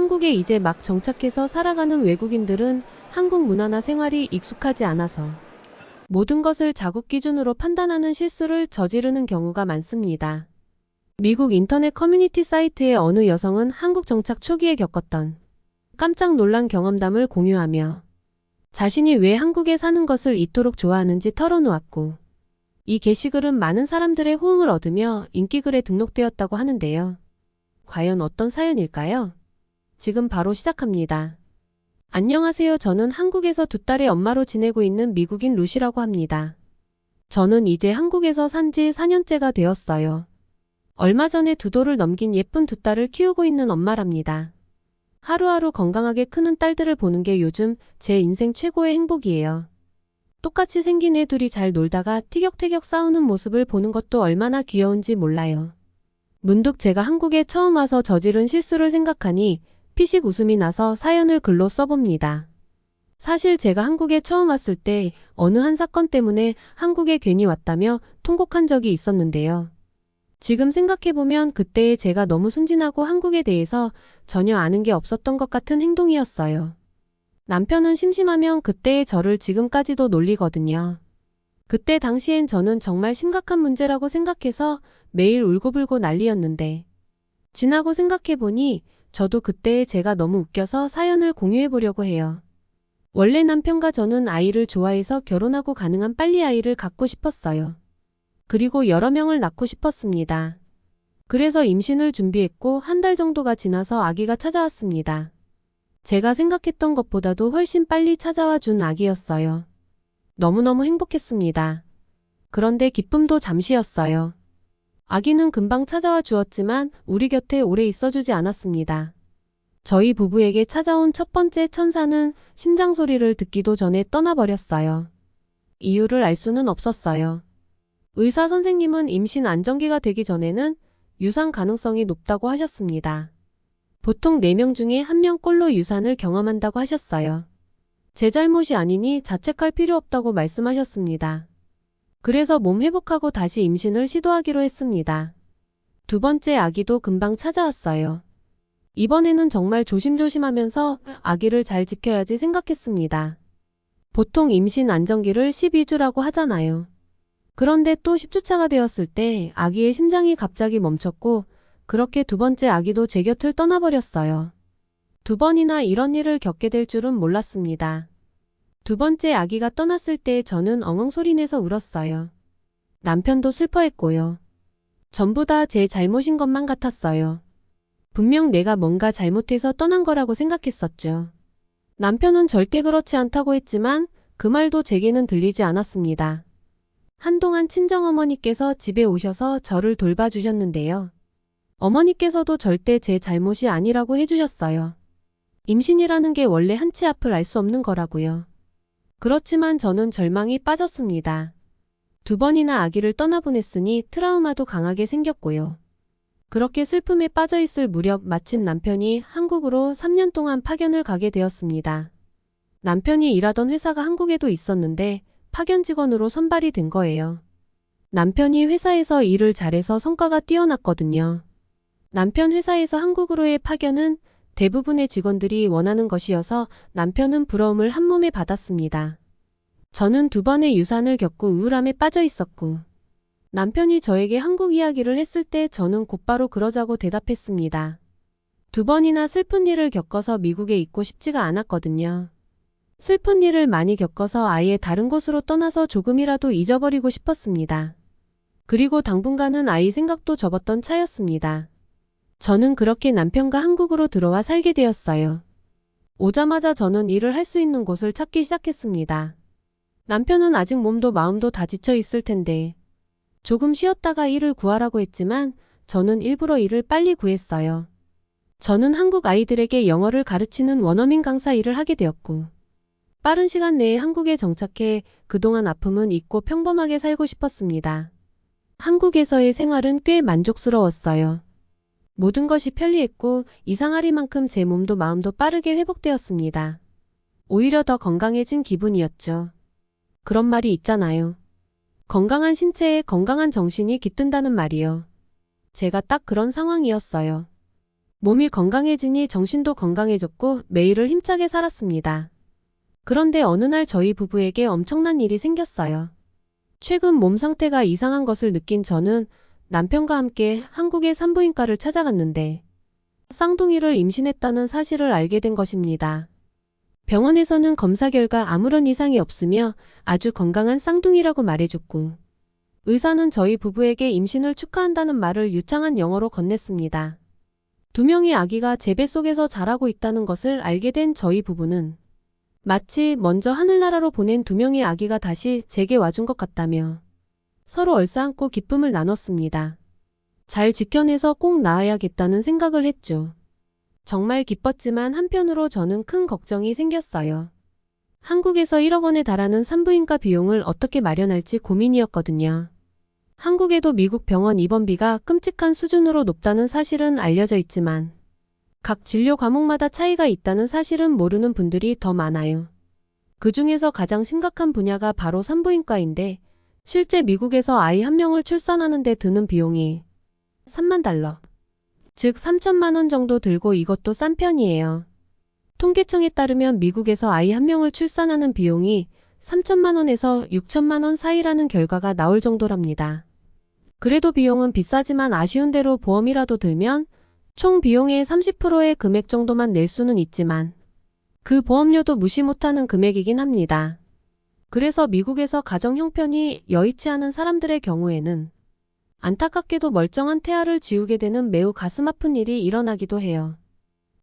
한국에 이제 막 정착해서 살아가는 외국인들은 한국 문화나 생활이 익숙하지 않아서 모든 것을 자국 기준으로 판단하는 실수를 저지르는 경우가 많습니다. 미국 인터넷 커뮤니티 사이트의 어느 여성은 한국 정착 초기에 겪었던 깜짝 놀란 경험담을 공유하며 자신이 왜 한국에 사는 것을 이토록 좋아하는지 털어놓았고, 이 게시글은 많은 사람들의 호응을 얻으며 인기글에 등록되었다고 하는데요. 과연 어떤 사연일까요? 지금 바로 시작합니다. 안녕하세요. 저는 한국에서 두 딸의 엄마로 지내고 있는 미국인 루시라고 합니다. 저는 이제 한국에서 산 지 4년째가 되었어요. 얼마 전에 두 돌을 넘긴 예쁜 두 딸을 키우고 있는 엄마랍니다. 하루하루 건강하게 크는 딸들을 보는 게 요즘 제 인생 최고의 행복이에요. 똑같이 생긴 애 둘이 잘 놀다가 티격태격 싸우는 모습을 보는 것도 얼마나 귀여운지 몰라요. 문득 제가 한국에 처음 와서 저지른 실수를 생각하니 피식 웃음이 나서 사연을 글로 써봅니다. 사실 제가 한국에 처음 왔을 때 어느 한 사건 때문에 한국에 괜히 왔다며 통곡한 적이 있었는데요. 지금 생각해보면 그때의 제가 너무 순진하고 한국에 대해서 전혀 아는 게 없었던 것 같은 행동이었어요. 남편은 심심하면 그때의 저를 지금까지도 놀리거든요. 그때 당시엔 저는 정말 심각한 문제라고 생각해서 매일 울고불고 난리였는데, 지나고 생각해보니 저도 그때의 제가 너무 웃겨서 사연을 공유해보려고 해요. 원래 남편과 저는 아이를 좋아해서 결혼하고 가능한 빨리 아이를 갖고 싶었어요. 그리고 여러 명을 낳고 싶었습니다. 그래서 임신을 준비했고 한 달 정도가 지나서 아기가 찾아왔습니다. 제가 생각했던 것보다도 훨씬 빨리 찾아와 준 아기였어요. 너무너무 행복했습니다. 그런데 기쁨도 잠시였어요. 아기는 금방 찾아와 주었지만 우리 곁에 오래 있어주지 않았습니다. 저희 부부에게 찾아온 첫 번째 천사는 심장 소리를 듣기도 전에 떠나버렸어요. 이유를 알 수는 없었어요. 의사 선생님은 임신 안정기가 되기 전에는 유산 가능성이 높다고 하셨습니다. 보통 4명 중에 1명꼴로 유산을 경험한다고 하셨어요. 제 잘못이 아니니 자책할 필요 없다고 말씀하셨습니다. 그래서 몸 회복하고 다시 임신을 시도하기로 했습니다. 두 번째 아기도 금방 찾아왔어요. 이번에는 정말 조심조심하면서 아기를 잘 지켜야지 생각했습니다. 보통 임신 안정기를 12주라고 하잖아요. 그런데 또 10주차가 되었을 때 아기의 심장이 갑자기 멈췄고 그렇게 두 번째 아기도 제 곁을 떠나버렸어요. 두 번이나 이런 일을 겪게 될 줄은 몰랐습니다. 두 번째 아기가 떠났을 때 저는 엉엉 소리내서 울었어요. 남편도 슬퍼했고요. 전부 다 제 잘못인 것만 같았어요. 분명 내가 뭔가 잘못해서 떠난 거라고 생각했었죠. 남편은 절대 그렇지 않다고 했지만 그 말도 제게는 들리지 않았습니다. 한동안 친정어머니께서 집에 오셔서 저를 돌봐주셨는데요. 어머니께서도 절대 제 잘못이 아니라고 해주셨어요. 임신이라는 게 원래 한치 앞을 알 수 없는 거라고요. 그렇지만 저는 절망이 빠졌습니다. 두 번이나 아기를 떠나보냈으니 트라우마도 강하게 생겼고요. 그렇게 슬픔에 빠져있을 무렵 마침 남편이 한국으로 3년 동안 파견을 가게 되었습니다. 남편이 일하던 회사가 한국에도 있었는데 파견 직원으로 선발이 된 거예요. 남편이 회사에서 일을 잘해서 성과가 뛰어났거든요. 남편 회사에서 한국으로의 파견은 대부분의 직원들이 원하는 것이어서 남편은 부러움을 한몸에 받았습니다. 저는 두 번의 유산을 겪고 우울함에 빠져 있었고, 남편이 저에게 한국 이야기를 했을 때 저는 곧바로 그러자고 대답했습니다. 두 번이나 슬픈 일을 겪어서 미국에 있고 싶지가 않았거든요. 슬픈 일을 많이 겪어서 아예 다른 곳으로 떠나서 조금이라도 잊어버리고 싶었습니다. 그리고 당분간은 아이 생각도 접었던 차였습니다. 저는 그렇게 남편과 한국으로 들어와 살게 되었어요. 오자마자 저는 일을 할 수 있는 곳을 찾기 시작했습니다. 남편은 아직 몸도 마음도 다 지쳐 있을 텐데 조금 쉬었다가 일을 구하라고 했지만 저는 일부러 일을 빨리 구했어요. 저는 한국 아이들에게 영어를 가르치는 원어민 강사 일을 하게 되었고 빠른 시간 내에 한국에 정착해 그동안 아픔은 잊고 평범하게 살고 싶었습니다. 한국에서의 생활은 꽤 만족스러웠어요. 모든 것이 편리했고 이상하리만큼 제 몸도 마음도 빠르게 회복되었습니다. 오히려 더 건강해진 기분이었죠. 그런 말이 있잖아요. 건강한 신체에 건강한 정신이 깃든다는 말이요. 제가 딱 그런 상황이었어요. 몸이 건강해지니 정신도 건강해졌고 매일을 힘차게 살았습니다. 그런데 어느 날 저희 부부에게 엄청난 일이 생겼어요. 최근 몸 상태가 이상한 것을 느낀 저는 남편과 함께 한국의 산부인과를 찾아갔는데 쌍둥이를 임신했다는 사실을 알게 된 것입니다. 병원에서는 검사 결과 아무런 이상이 없으며 아주 건강한 쌍둥이라고 말해줬고 의사는 저희 부부에게 임신을 축하한다는 말을 유창한 영어로 건넸습니다. 두 명의 아기가 제 뱃속에서 자라고 있다는 것을 알게 된 저희 부부는 마치 먼저 하늘나라로 보낸 두 명의 아기가 다시 제게 와준 것 같다며 서로 얼싸안고 기쁨을 나눴습니다. 잘 지켜내서 꼭 낳아야겠다는 생각을 했죠. 정말 기뻤지만 한편으로 저는 큰 걱정이 생겼어요. 한국에서 1억 원에 달하는 산부인과 비용을 어떻게 마련할지 고민이었거든요. 한국에도 미국 병원 입원비가 끔찍한 수준으로 높다는 사실은 알려져 있지만 각 진료 과목마다 차이가 있다는 사실은 모르는 분들이 더 많아요. 그 중에서 가장 심각한 분야가 바로 산부인과인데 실제 미국에서 아이 한 명을 출산하는 데 드는 비용이 3만 달러, 즉 3천만 원 정도 들고 이것도 싼 편이에요. 통계청에 따르면 미국에서 아이 한 명을 출산하는 비용이 3천만 원에서 6천만 원 사이라는 결과가 나올 정도랍니다. 그래도 비용은 비싸지만 아쉬운 대로 보험이라도 들면 총 비용의 30%의 금액 정도만 낼 수는 있지만 그 보험료도 무시 못하는 금액이긴 합니다. 그래서 미국에서 가정 형편이 여의치 않은 사람들의 경우에는 안타깝게도 멀쩡한 태아를 지우게 되는 매우 가슴 아픈 일이 일어나기도 해요.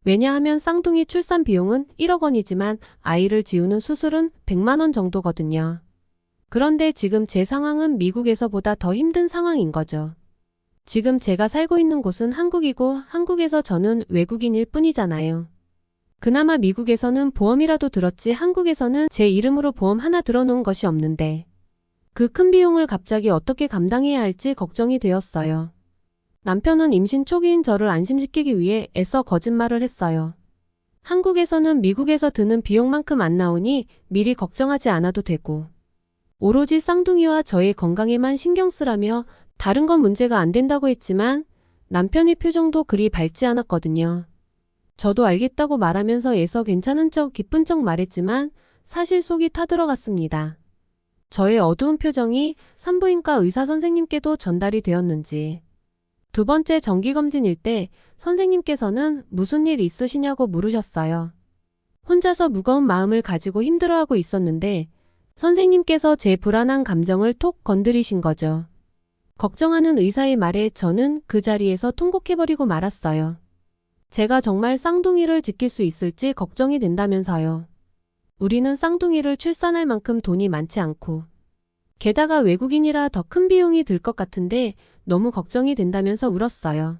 왜냐하면 쌍둥이 출산 비용은 1억 원이지만 아이를 지우는 수술은 100만 원 정도거든요. 그런데 지금 제 상황은 미국에서보다 더 힘든 상황인 거죠. 지금 제가 살고 있는 곳은 한국이고 한국에서 저는 외국인일 뿐이잖아요. 그나마 미국에서는 보험이라도 들었지 한국에서는 제 이름으로 보험 하나 들어놓은 것이 없는데 그 큰 비용을 갑자기 어떻게 감당해야 할지 걱정이 되었어요. 남편은 임신 초기인 저를 안심시키기 위해 애써 거짓말을 했어요. 한국에서는 미국에서 드는 비용만큼 안 나오니 미리 걱정하지 않아도 되고 오로지 쌍둥이와 저의 건강에만 신경 쓰라며 다른 건 문제가 안 된다고 했지만 남편의 표정도 그리 밝지 않았거든요. 저도 알겠다고 말하면서 애써 괜찮은 척 기쁜 척 말했지만 사실 속이 타들어갔습니다. 저의 어두운 표정이 산부인과 의사 선생님께도 전달이 되었는지 두 번째 정기검진일 때 선생님께서는 무슨 일 있으시냐고 물으셨어요. 혼자서 무거운 마음을 가지고 힘들어하고 있었는데 선생님께서 제 불안한 감정을 톡 건드리신 거죠. 걱정하는 의사의 말에 저는 그 자리에서 통곡해버리고 말았어요. 제가 정말 쌍둥이를 지킬 수 있을지 걱정이 된다면서요. 우리는 쌍둥이를 출산할 만큼 돈이 많지 않고 게다가 외국인이라 더 큰 비용이 들 것 같은데 너무 걱정이 된다면서 울었어요.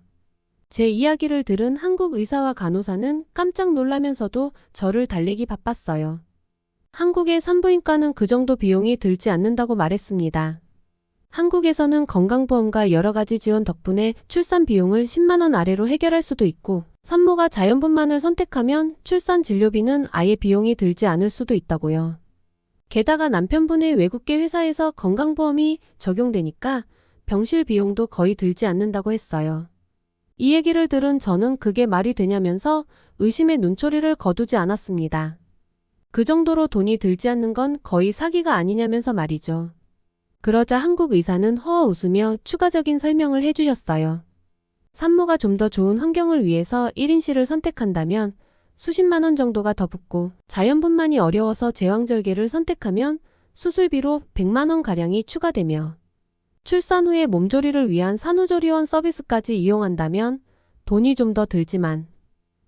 제 이야기를 들은 한국 의사와 간호사는 깜짝 놀라면서도 저를 달래기 바빴어요. 한국의 산부인과는 그 정도 비용이 들지 않는다고 말했습니다. 한국에서는 건강보험과 여러 가지 지원 덕분에 출산 비용을 10만 원 아래로 해결할 수도 있고 산모가 자연분만을 선택하면 출산 진료비는 아예 비용이 들지 않을 수도 있다고요. 게다가 남편분의 외국계 회사에서 건강보험이 적용되니까 병실 비용도 거의 들지 않는다고 했어요. 이 얘기를 들은 저는 그게 말이 되냐면서 의심의 눈초리를 거두지 않았습니다. 그 정도로 돈이 들지 않는 건 거의 사기가 아니냐면서 말이죠. 그러자 한국 의사는 허어 웃으며 추가적인 설명을 해주셨어요. 산모가 좀 더 좋은 환경을 위해서 1인실을 선택한다면 수십만 원 정도가 더 붙고 자연분만이 어려워서 제왕절개를 선택하면 수술비로 100만 원가량이 추가되며 출산 후에 몸조리를 위한 산후조리원 서비스까지 이용한다면 돈이 좀 더 들지만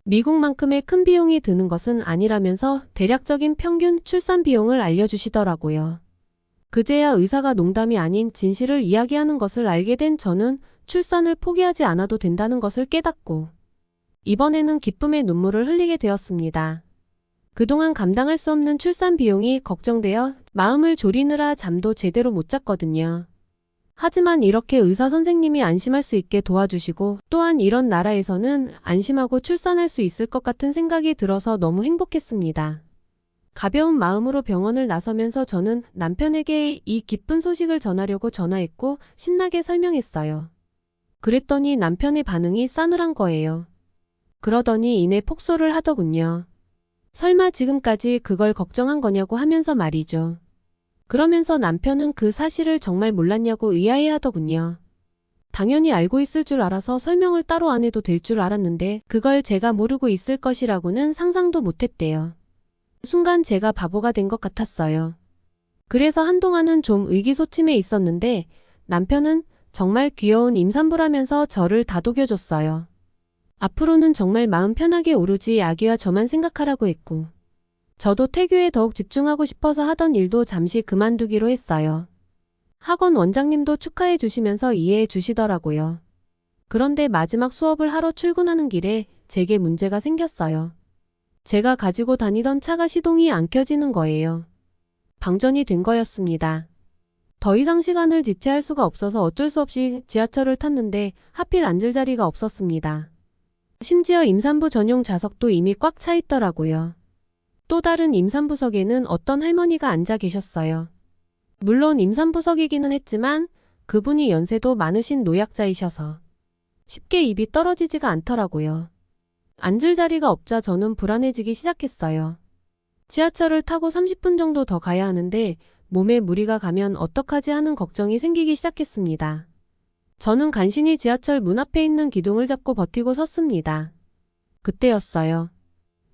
미국만큼의 큰 비용이 드는 것은 아니라면서 대략적인 평균 출산 비용을 알려주시더라고요. 그제야 의사가 농담이 아닌 진실을 이야기하는 것을 알게 된 저는 출산을 포기하지 않아도 된다는 것을 깨닫고 이번에는 기쁨의 눈물을 흘리게 되었습니다. 그동안 감당할 수 없는 출산 비용이 걱정되어 마음을 졸이느라 잠도 제대로 못 잤거든요. 하지만 이렇게 의사 선생님이 안심할 수 있게 도와주시고 또한 이런 나라에서는 안심하고 출산할 수 있을 것 같은 생각이 들어서 너무 행복했습니다. 가벼운 마음으로 병원을 나서면서 저는 남편에게 이 기쁜 소식을 전하려고 전화했고 신나게 설명했어요. 그랬더니 남편의 반응이 싸늘한 거예요. 그러더니 이내 폭소를 하더군요. 설마 지금까지 그걸 걱정한 거냐고 하면서 말이죠. 그러면서 남편은 그 사실을 정말 몰랐냐고 의아해하더군요. 당연히 알고 있을 줄 알아서 설명을 따로 안 해도 될 줄 알았는데 그걸 제가 모르고 있을 것이라고는 상상도 못했대요. 순간 제가 바보가 된 것 같았어요. 그래서 한동안은 좀 의기소침해 있었는데 남편은 정말 귀여운 임산부라면서 저를 다독여줬어요. 앞으로는 정말 마음 편하게 오로지 아기와 저만 생각하라고 했고 저도 태교에 더욱 집중하고 싶어서 하던 일도 잠시 그만두기로 했어요. 학원 원장님도 축하해 주시면서 이해해 주시더라고요. 그런데 마지막 수업을 하러 출근하는 길에 제게 문제가 생겼어요. 제가 가지고 다니던 차가 시동이 안 켜지는 거예요. 방전이 된 거였습니다. 더 이상 시간을 지체할 수가 없어서 어쩔 수 없이 지하철을 탔는데 하필 앉을 자리가 없었습니다. 심지어 임산부 전용 좌석도 이미 꽉 차 있더라고요. 또 다른 임산부석에는 어떤 할머니가 앉아 계셨어요. 물론 임산부석이기는 했지만 그분이 연세도 많으신 노약자이셔서 쉽게 입이 떨어지지가 않더라고요. 앉을 자리가 없자 저는 불안해지기 시작했어요. 지하철을 타고 30분 정도 더 가야 하는데 몸에 무리가 가면 어떡하지 하는 걱정이 생기기 시작했습니다. 저는 간신히 지하철 문 앞에 있는 기둥을 잡고 버티고 섰습니다. 그때였어요.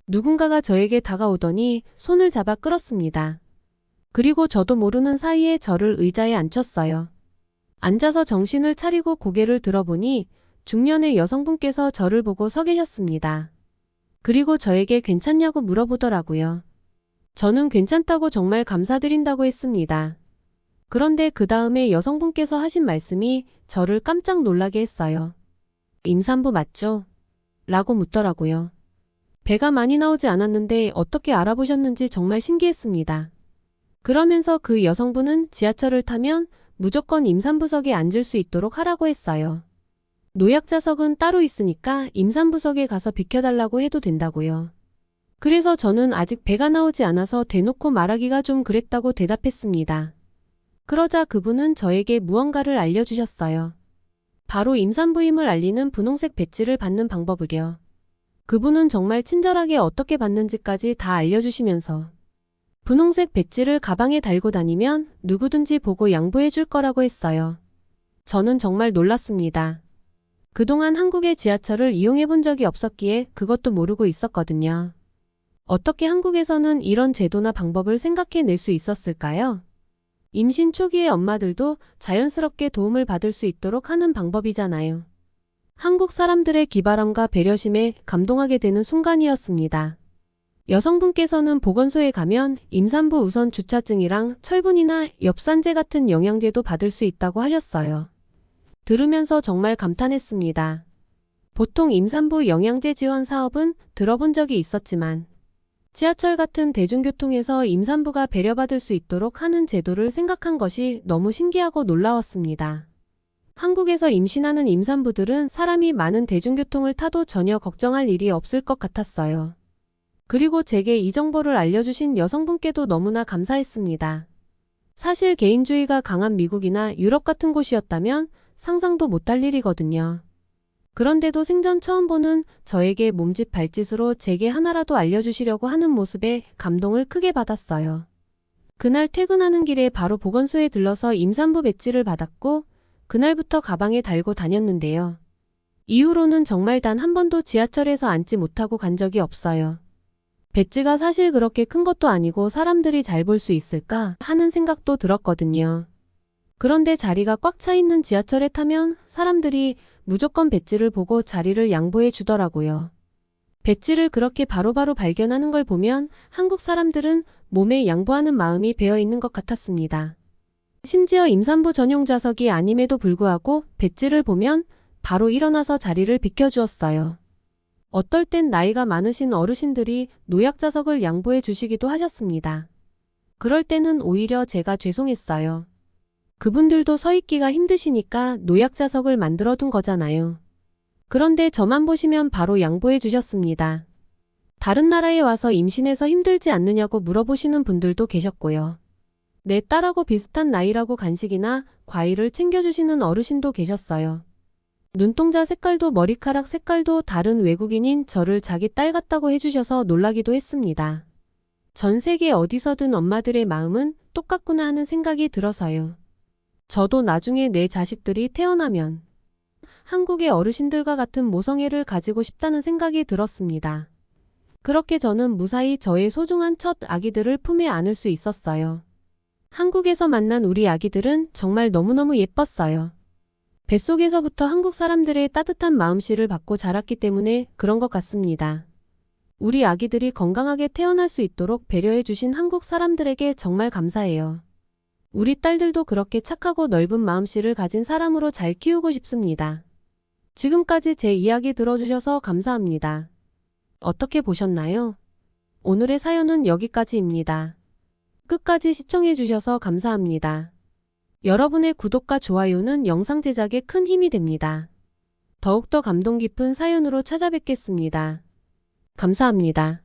누군가가 저에게 다가오더니 손을 잡아 끌었습니다. 그리고 저도 모르는 사이에 저를 의자에 앉혔어요. 앉아서 정신을 차리고 고개를 들어보니 중년의 여성분께서 저를 보고 서 계셨습니다. 그리고 저에게 괜찮냐고 물어보더라고요. 저는 괜찮다고 정말 감사드린다고 했습니다. 그런데 그 다음에 여성분께서 하신 말씀이 저를 깜짝 놀라게 했어요. 임산부 맞죠? 라고 묻더라고요. 배가 많이 나오지 않았는데 어떻게 알아보셨는지 정말 신기했습니다. 그러면서 그 여성분은 지하철을 타면 무조건 임산부석에 앉을 수 있도록 하라고 했어요. 노약자석은 따로 있으니까 임산부석에 가서 비켜달라고 해도 된다고요. 그래서 저는 아직 배가 나오지 않아서 대놓고 말하기가 좀 그랬다고 대답했습니다. 그러자 그분은 저에게 무언가를 알려주셨어요. 바로 임산부임을 알리는 분홍색 배지를 받는 방법을요. 그분은 정말 친절하게 어떻게 받는지까지 다 알려주시면서 분홍색 배지를 가방에 달고 다니면 누구든지 보고 양보해 줄 거라고 했어요. 저는 정말 놀랐습니다. 그동안 한국의 지하철을 이용해 본 적이 없었기에 그것도 모르고 있었거든요. 어떻게 한국에서는 이런 제도나 방법을 생각해 낼 수 있었을까요? 임신 초기의 엄마들도 자연스럽게 도움을 받을 수 있도록 하는 방법이잖아요. 한국 사람들의 기발함과 배려심에 감동하게 되는 순간이었습니다. 여성분께서는 보건소에 가면 임산부 우선 주차증이랑 철분이나 엽산제 같은 영양제도 받을 수 있다고 하셨어요. 들으면서 정말 감탄했습니다. 보통 임산부 영양제 지원 사업은 들어본 적이 있었지만 지하철 같은 대중교통에서 임산부가 배려받을 수 있도록 하는 제도를 생각한 것이 너무 신기하고 놀라웠습니다. 한국에서 임신하는 임산부들은 사람이 많은 대중교통을 타도 전혀 걱정할 일이 없을 것 같았어요. 그리고 제게 이 정보를 알려주신 여성분께도 너무나 감사했습니다. 사실 개인주의가 강한 미국이나 유럽 같은 곳이었다면 상상도 못할 일이거든요. 그런데도 생전 처음 보는 저에게 몸짓 발짓으로 제게 하나라도 알려주시려고 하는 모습에 감동을 크게 받았어요. 그날 퇴근하는 길에 바로 보건소에 들러서 임산부 배지를 받았고 그날부터 가방에 달고 다녔는데요. 이후로는 정말 단 한 번도 지하철에서 앉지 못하고 간 적이 없어요. 배지가 사실 그렇게 큰 것도 아니고 사람들이 잘 볼 수 있을까 하는 생각도 들었거든요. 그런데 자리가 꽉 차 있는 지하철에 타면 사람들이 무조건 배지를 보고 자리를 양보해 주더라고요. 배지를 그렇게 바로바로 발견하는 걸 보면 한국 사람들은 몸에 양보하는 마음이 배어 있는 것 같았습니다. 심지어 임산부 전용 좌석이 아님에도 불구하고 배지를 보면 바로 일어나서 자리를 비켜주었어요. 어떨 땐 나이가 많으신 어르신들이 노약자석을 양보해 주시기도 하셨습니다. 그럴 때는 오히려 제가 죄송했어요. 그분들도 서 있기가 힘드시니까 노약자석을 만들어 둔 거잖아요. 그런데 저만 보시면 바로 양보해 주셨습니다. 다른 나라에 와서 임신해서 힘들지 않느냐고 물어보시는 분들도 계셨고요. 내 딸하고 비슷한 나이라고 간식이나 과일을 챙겨주시는 어르신도 계셨어요. 눈동자 색깔도 머리카락 색깔도 다른 외국인인 저를 자기 딸 같다고 해주셔서 놀라기도 했습니다. 전 세계 어디서든 엄마들의 마음은 똑같구나 하는 생각이 들어서요. 저도 나중에 내 자식들이 태어나면 한국의 어르신들과 같은 모성애를 가지고 싶다는 생각이 들었습니다. 그렇게 저는 무사히 저의 소중한 첫 아기들을 품에 안을 수 있었어요. 한국에서 만난 우리 아기들은 정말 너무너무 예뻤어요. 뱃속에서부터 한국 사람들의 따뜻한 마음씨를 받고 자랐기 때문에 그런 것 같습니다. 우리 아기들이 건강하게 태어날 수 있도록 배려해 주신 한국 사람들에게 정말 감사해요. 우리 딸들도 그렇게 착하고 넓은 마음씨를 가진 사람으로 잘 키우고 싶습니다. 지금까지 제 이야기 들어주셔서 감사합니다. 어떻게 보셨나요? 오늘의 사연은 여기까지입니다. 끝까지 시청해 주셔서 감사합니다. 여러분의 구독과 좋아요는 영상 제작에 큰 힘이 됩니다. 더욱더 감동 깊은 사연으로 찾아뵙겠습니다. 감사합니다.